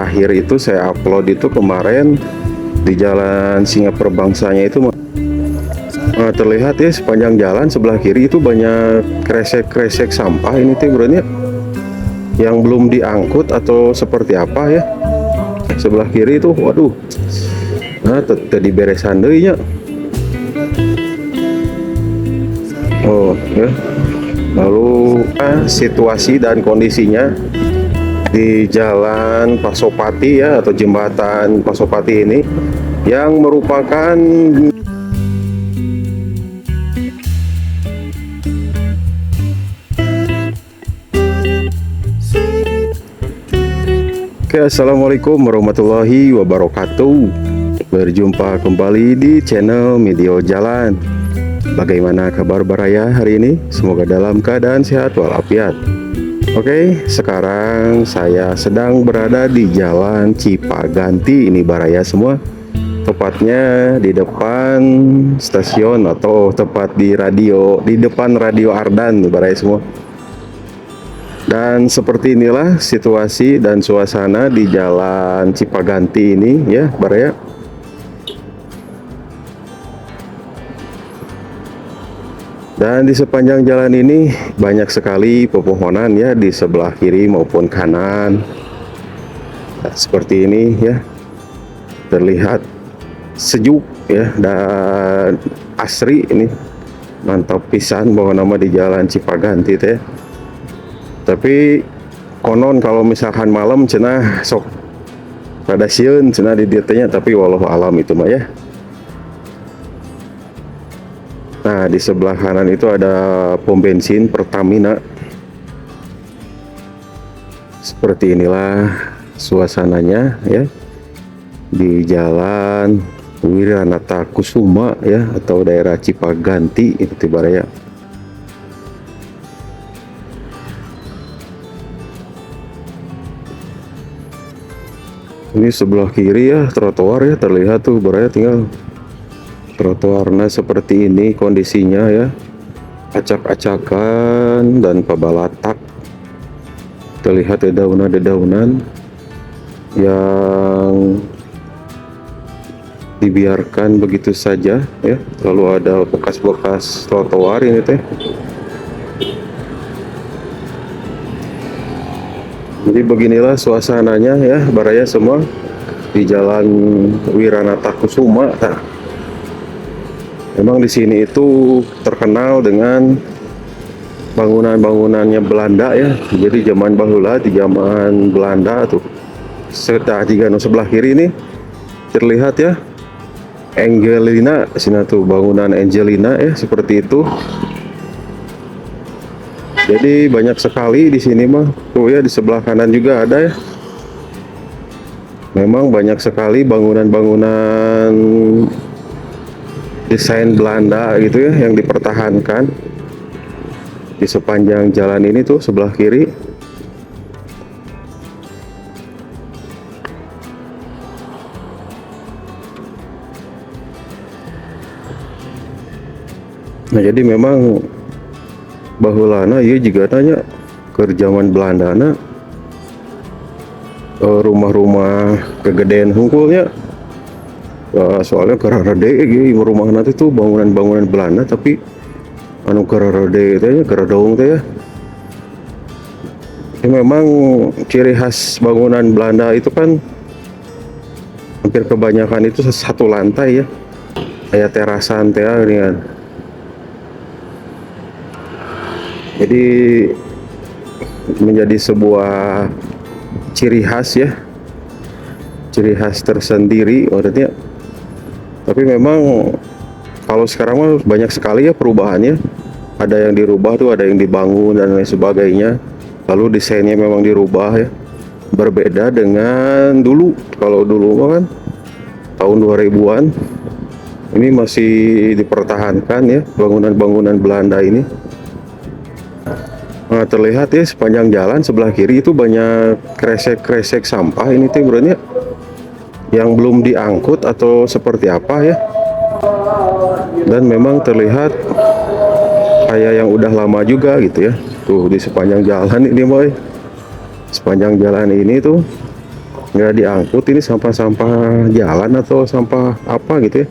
terakhir itu saya upload itu kemarin di jalan Singapura Bangsanya itu. Terlihat ya sepanjang jalan sebelah kiri itu banyak kresek-kresek sampah ini teh bro, yang belum diangkut atau seperti apa ya. Sebelah kiri itu waduh, nah tadi beresan deui nya. Oh ya, lalu situasi dan kondisinya di jalan Pasopati ya, atau jembatan Pasopati ini yang merupakan Assalamualaikum warahmatullahi wabarakatuh. Berjumpa kembali di channel Medio Jalan. Bagaimana kabar Baraya hari ini? Semoga dalam keadaan sehat walafiat. Oke, sekarang saya sedang berada di Jalan Cipaganti ini Baraya semua. Tepatnya di depan stasiun atau tepat di depan Radio Ardan Baraya semua. Dan seperti inilah situasi dan suasana di Jalan Cipaganti ini ya Baraya. Dan di sepanjang jalan ini banyak sekali pepohonan ya, di sebelah kiri maupun kanan. Nah, seperti ini ya, terlihat sejuk ya dan asri ini. Mantap pisan bahwa nama di Jalan Cipaganti teh. Tapi konon kalau misalkan malam cenah sok pada sieun cenah di dietnya, tapi walau alam itu mah ya. Nah, di sebelah kanan itu ada pom bensin Pertamina. Seperti inilah suasananya ya di Jalan Wiranata Kusuma ya, atau daerah Cipaganti itu Baraya. Ini sebelah kiri ya trotoar ya, terlihat tuh Baraya, tinggal trotoarnya seperti ini kondisinya ya, acak-acakan dan pabalatak. Terlihat dedaunan-dedaunan yang dibiarkan begitu saja ya. Lalu ada bekas-bekas trotoar ini teh. Jadi beginilah suasananya ya Baraya semua di Jalan Wiranata Kusuma. Nah, memang di sini itu terkenal dengan bangunan-bangunannya Belanda ya. Jadi zaman baheula di zaman Belanda tuh. Jika sebelah kiri ini terlihat ya Angelina, sini tuh bangunan Angelina ya, seperti itu. Jadi banyak sekali di sini mah. Tuh ya, di sebelah kanan juga ada ya. Memang banyak sekali bangunan-bangunan desain Belanda gitu ya yang dipertahankan di sepanjang jalan ini tuh sebelah kiri. Nah, jadi memang bahulana ieu juga tanya ke zaman Belandana rumah-rumah kegedean hungkulnya. Soalnya kararade gitu rumah nanti tuh bangunan-bangunan Belanda, tapi anu kararade teh karadong teh ya. Memang ciri khas bangunan Belanda itu kan hampir kebanyakan itu satu lantai ya, kayak terasan teh ini kan. Jadi menjadi sebuah ciri khas ya, ciri khas tersendiri maksudnya. Tapi memang kalau sekarang mah banyak sekali ya perubahannya. Ada yang dirubah tuh, ada yang dibangun dan lain sebagainya. Lalu desainnya memang dirubah ya, berbeda dengan dulu. Kalau dulu mah kan tahun 2000-an ini masih dipertahankan ya bangunan-bangunan Belanda ini. Nah, terlihat ya sepanjang jalan sebelah kiri itu banyak kresek-kresek sampah ini teh bro, yang belum diangkut atau seperti apa ya. Dan memang terlihat kayak yang udah lama juga gitu ya. Tuh di sepanjang jalan ini boy, sepanjang jalan ini tuh nggak diangkut. Ini sampah-sampah jalan atau sampah apa gitu ya.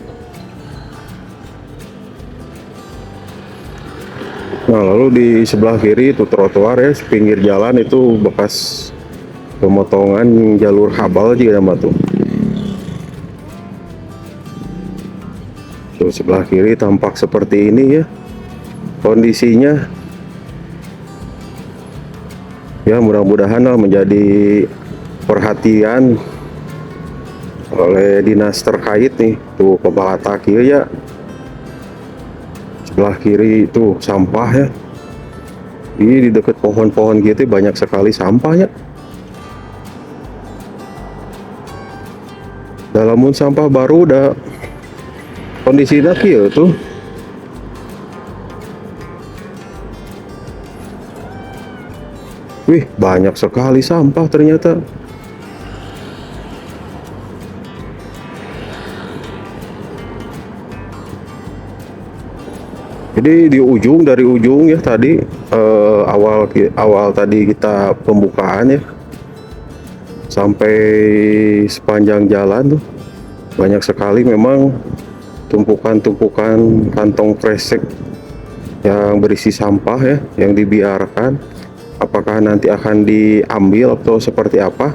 Nah, lalu di sebelah kiri itu trotoar ya, pinggir jalan itu bekas pemotongan jalur habal juga nama tuh. Tuh sebelah kiri tampak seperti ini ya kondisinya. Ya mudah-mudahan lah menjadi perhatian oleh dinas terkait nih. Tuh kepala takir ya, sebelah kiri itu sampah ya. Ini di dekat pohon-pohon gitu banyak sekali sampahnya. Dalamun sampah baru udah kondisinya kieu tuh. Wih, banyak sekali sampah ternyata. Jadi dari ujung ya tadi awal tadi kita pembukaan ya sampai sepanjang jalan tuh banyak sekali memang tumpukan-tumpukan kantong kresek yang berisi sampah ya yang dibiarkan. Apakah nanti akan diambil atau seperti apa?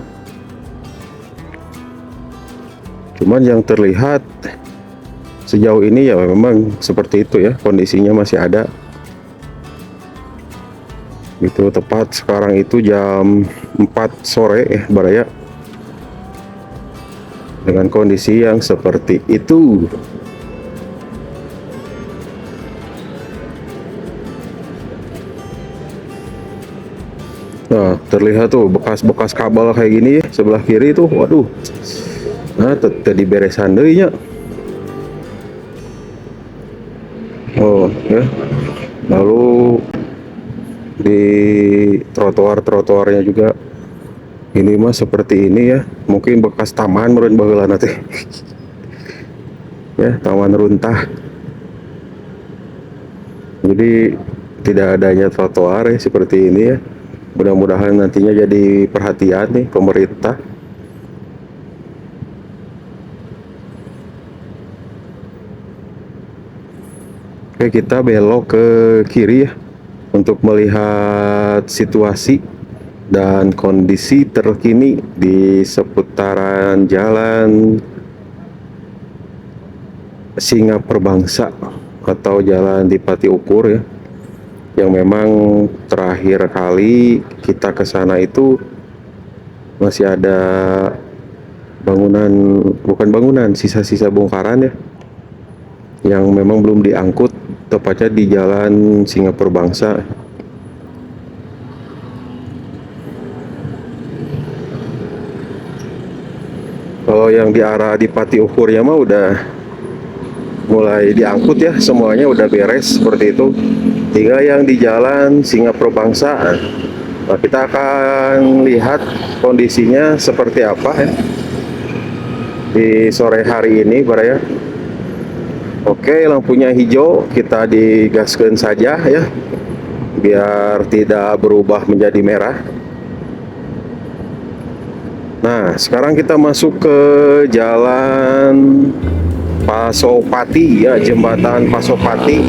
Cuman yang terlihat sejauh ini ya memang seperti itu ya, kondisinya masih ada. Itu tepat sekarang itu jam 4 sore ya Baraya. Dengan kondisi yang seperti itu. Nah, terlihat tuh bekas-bekas kabel kayak gini ya, sebelah kiri tuh, waduh. Nah, tadi beresan deui nya. Oh, ya. Lalu di trotoar-trotoarnya juga ini mah seperti ini ya. Mungkin bekas taman meureun baheulana teh. Ya, taman runtah. Jadi tidak adanya trotoar ya seperti ini ya. Mudah-mudahan nantinya jadi perhatian nih pemerintah. Oke, kita belok ke kiri ya untuk melihat situasi dan kondisi terkini di seputaran jalan Singa Perbangsa atau jalan Dipati Ukur ya, yang memang terakhir kali kita ke sana itu masih ada bangunan, bukan bangunan, sisa-sisa bongkaran ya, yang memang belum diangkut, tepatnya di jalan Singa Perbangsa. Kalau yang di arah Dipati Ukurnya mah udah mulai diangkut ya, semuanya udah beres seperti itu. Tinggal yang di jalan Singa Perbangsa. Nah, kita akan lihat kondisinya seperti apa ya di sore hari ini Baraya. Oke, lampunya hijau, kita digaskan saja ya biar tidak berubah menjadi merah. Nah, sekarang kita masuk ke jalan Pasopati ya, jembatan Pasopati.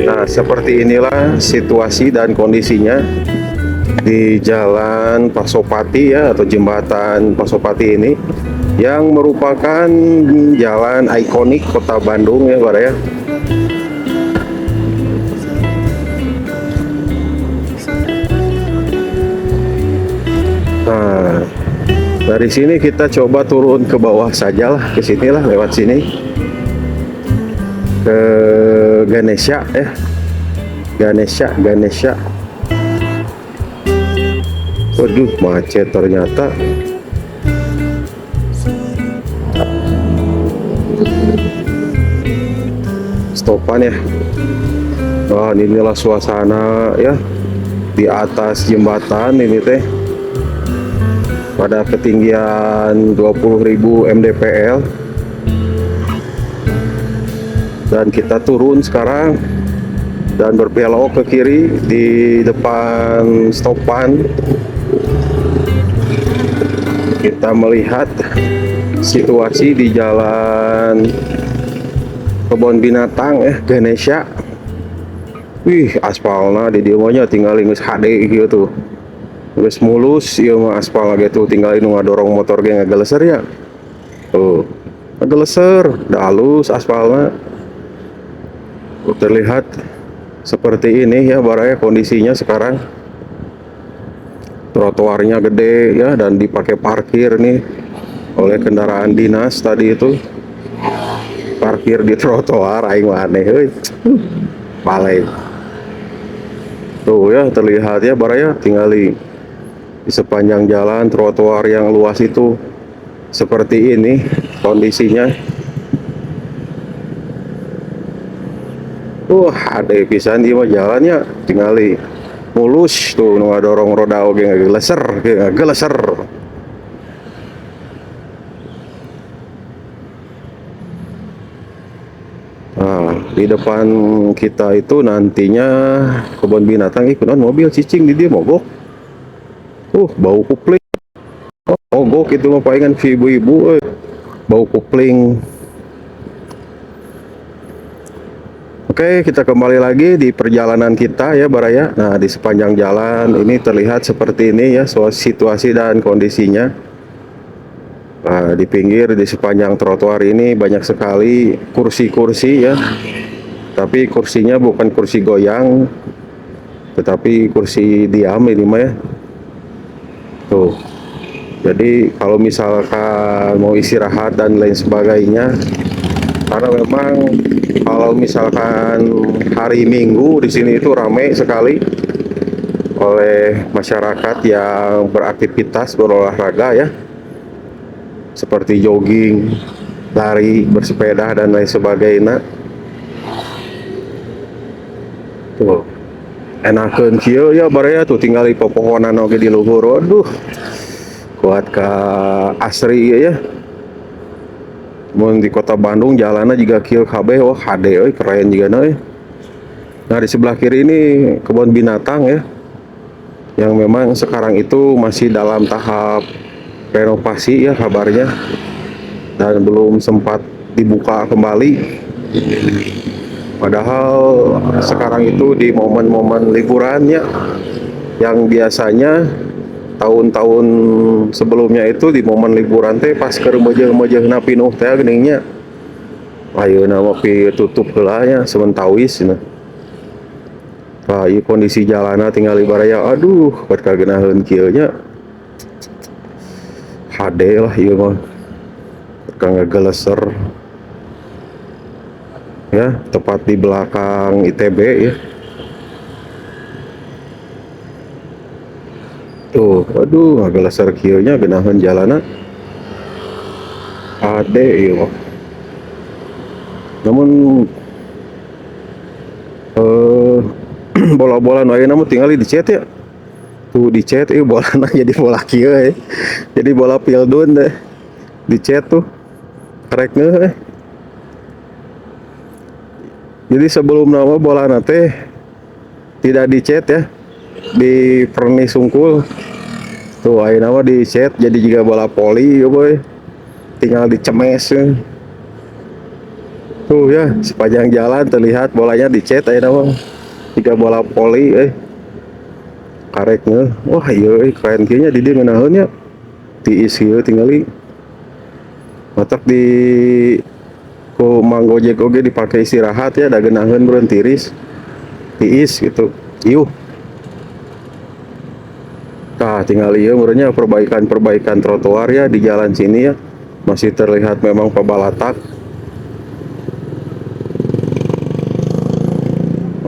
Nah, seperti inilah situasi dan kondisinya di jalan Pasopati ya, atau jembatan Pasopati ini, yang merupakan jalan ikonik kota Bandung ya Baraya. Nah, dari sini kita coba turun ke bawah saja lah, ke sini lah, lewat sini ke Ganesha ya, Ganesha. Waduh, macet ternyata. Stopan ya. Wah, inilah suasana ya di atas jembatan ini teh. Pada ketinggian 20.000 mdpl. Dan kita turun sekarang dan berbelok ke kiri di depan stopan. Kita melihat situasi di jalan kebun binatang Ganesha. Wih, aspalnya di dia mah tinggal geus HD gitu, geus mulus ieu mah aspal gitu, tinggal nu ngadorong motor ge ngageleser ya. Tuh, ngageleser, da halus aspalnya. Terlihat seperti ini ya baraya kondisinya sekarang. Trotoarnya gede ya dan dipakai parkir nih oleh kendaraan dinas tadi itu. Parkir di trotoar aing aneh euy. Balik. Tuh ya terlihat ya baraya tinggali di sepanjang jalan trotoar yang luas itu seperti ini kondisinya. Ada pisan ieu mah jalannya tinggali mulus tuh nu ngadorong roda oge ngageleser. Nah, di depan kita itu nantinya kebun binatang ikutan mobil cicing di dia mogok. Bau kupling. Mogok itu mah palingan ibu-ibu bau kupling. Oke, kita kembali lagi di perjalanan kita ya baraya. Nah, di sepanjang jalan ini terlihat seperti ini ya situasi dan kondisinya. Nah, di pinggir di sepanjang trotoar ini banyak sekali kursi-kursi ya. Tapi kursinya bukan kursi goyang, tetapi kursi diam ini mah ya. Tuh. Jadi kalau misalkan mau istirahat dan lain sebagainya, karena memang kalau misalkan hari Minggu di sini itu ramai sekali oleh masyarakat yang beraktivitas berolahraga ya. Seperti jogging, lari, bersepeda dan lain sebagainya. Tuh, enakeun kieu ya baraya tuh tinggal di pepohonan oge di luhur. Aduh, kuat ka asri ya. Mun di kota Bandung jalannya juga kieu kabeh HD euy keren juga euy. Nah, di sebelah kiri ini kebun binatang ya. Yang memang sekarang itu masih dalam tahap renovasi ya kabarnya dan belum sempat dibuka kembali. Padahal sekarang itu di momen-momen liburannya yang biasanya tahun-tahun sebelumnya itu di momen liburan teh pas keur meujeuh-meujeuhna pinuh teh geningnya. Ayeuna mah tutup heula nya sementawis cenah. Nah, ieu kondisi jalanna tinggal ibaraya aduh buat kagenaheun kieu nya. HD lah ieu mah. Kang ngageleser. Ya, tepat di belakang ITB ya. Tuh, aduh ngageleser kieu nya geunaheun jalanna. HD ieu mah. Namun bola-bola nu ayeuna mah tinggal dicet ya. Tuh dicet bolana jadi bola kieu jadi bola pildun deh. Dicet tuh karek ngeuh Jadi sebelum nama bola teh tidak dicet ya, di pernis sungkul. Tuh ayeuna mah dicet jadi juga bola poli ya boy. Tinggal dicemes ya. Tuh ya, sepanjang jalan terlihat bolanya dicet ayeuna mah. Jika bola poli kareknya. Wah iya keren kayaknya di dia ngeunaheun ya. Tiis ieu tingali. Matak di ku Mang Gojek oge dipakai istirahat ya, da geunaheun beureun tiris. Tiis gitu. Iuh. Nah, tinggal ieu meureunnya perbaikan trotoar ya di jalan sini ya. Masih terlihat memang pabalatak.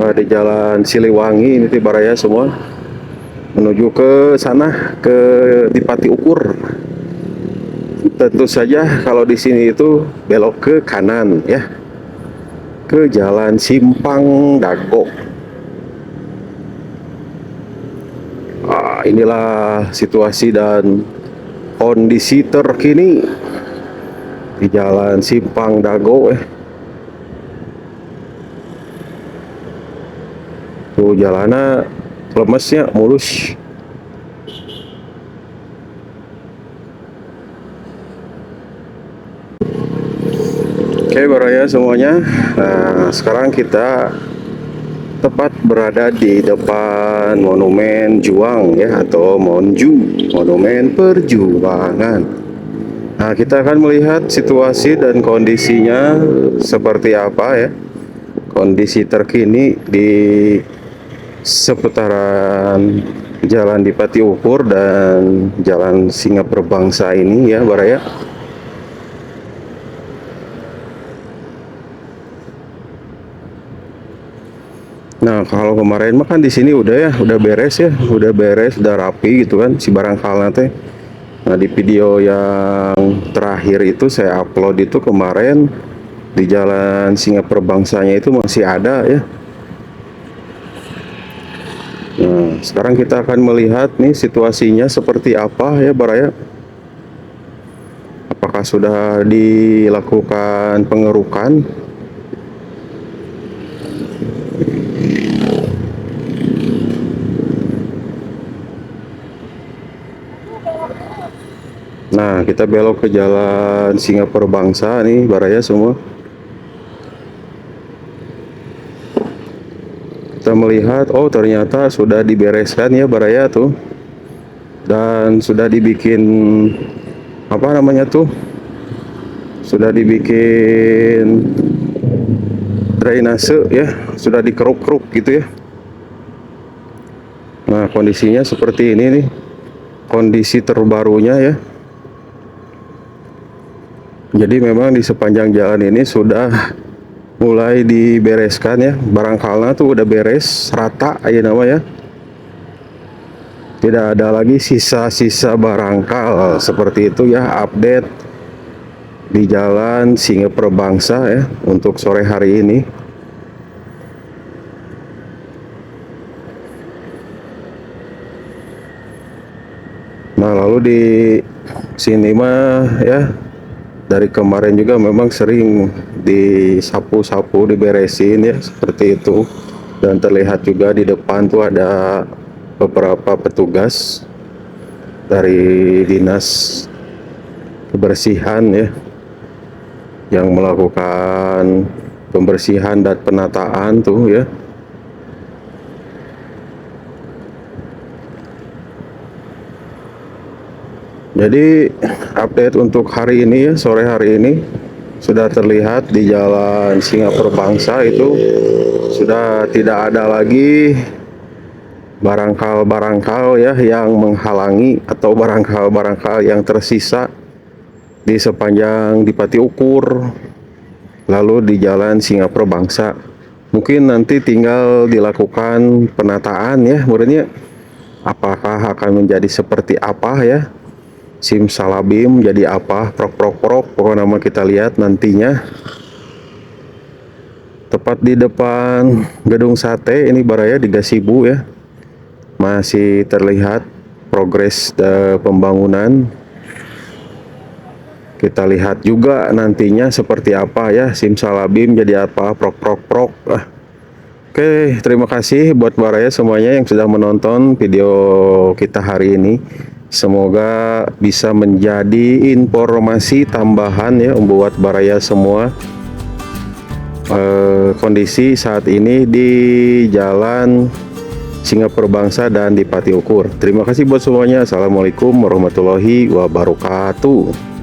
Di jalan Siliwangi ini baraya semua menuju ke sana ke Dipati Ukur. Tentu saja kalau di sini itu belok ke kanan ya, ke jalan Simpang Dago. Inilah situasi dan kondisi terkini di jalan Simpang Dago tuh jalannya lemesnya mulus. Oke baraya semuanya. Nah sekarang kita tepat berada di depan Monumen Juang ya, atau Monju, Monumen Perjuangan. Nah kita akan melihat situasi dan kondisinya seperti apa ya, kondisi terkini di seputaran Jalan Dipati Ukur dan Jalan Singa Perbangsa ini ya baraya. Nah kalau kemarin mah kan di sini udah ya, udah beres ya, udah beres, udah rapi gitu kan si barangkal teh. Nah di video yang terakhir itu saya upload itu kemarin di Jalan Singa Perbangsanya itu masih ada ya. Nah sekarang kita akan melihat nih situasinya seperti apa ya baraya. Apakah sudah dilakukan pengerukan? Nah kita belok ke Jalan Singa Perbangsa nih baraya semua. Kita melihat, oh ternyata sudah dibereskan ya baraya tuh, dan sudah dibikin apa namanya tuh, sudah dibikin drainase ya, sudah dikeruk-keruk gitu ya. Nah kondisinya seperti ini nih, kondisi terbarunya ya. Jadi memang di sepanjang jalan ini sudah mulai dibereskan ya, barangkala tuh udah beres rata aja nama ya, tidak ada lagi sisa-sisa barangkal seperti itu ya. Update di Jalan Singa Perbangsa ya untuk sore hari ini. Nah lalu di sini mah ya, dari kemarin juga memang sering disapu-sapu, diberesin ya seperti itu. Dan terlihat juga di depan tuh ada beberapa petugas dari dinas kebersihan ya, yang melakukan pembersihan dan penataan tuh ya. Jadi update untuk hari ini ya, sore hari ini sudah terlihat di Jalan Singa Perbangsa itu sudah tidak ada lagi barangkal-barangkal ya yang menghalangi, atau barangkal-barangkal yang tersisa di sepanjang Dipati Ukur lalu di Jalan Singa Perbangsa. Mungkin nanti tinggal dilakukan penataan ya menurutnya, apakah akan menjadi seperti apa ya, simsalabim jadi apa, prok pokoknya nama kita lihat nantinya. Tepat di depan gedung sate ini baraya di Gasibu ya, masih terlihat progres pembangunan. Kita lihat juga nantinya seperti apa ya, simsalabim jadi apa, prok. Oke, terima kasih buat baraya semuanya yang sudah menonton video kita hari ini. Semoga bisa menjadi informasi tambahan ya buat baraya semua. Kondisi saat ini di Jalan Singa Perbangsa dan Dipati Ukur. Terima kasih buat semuanya. Assalamualaikum warahmatullahi wabarakatuh.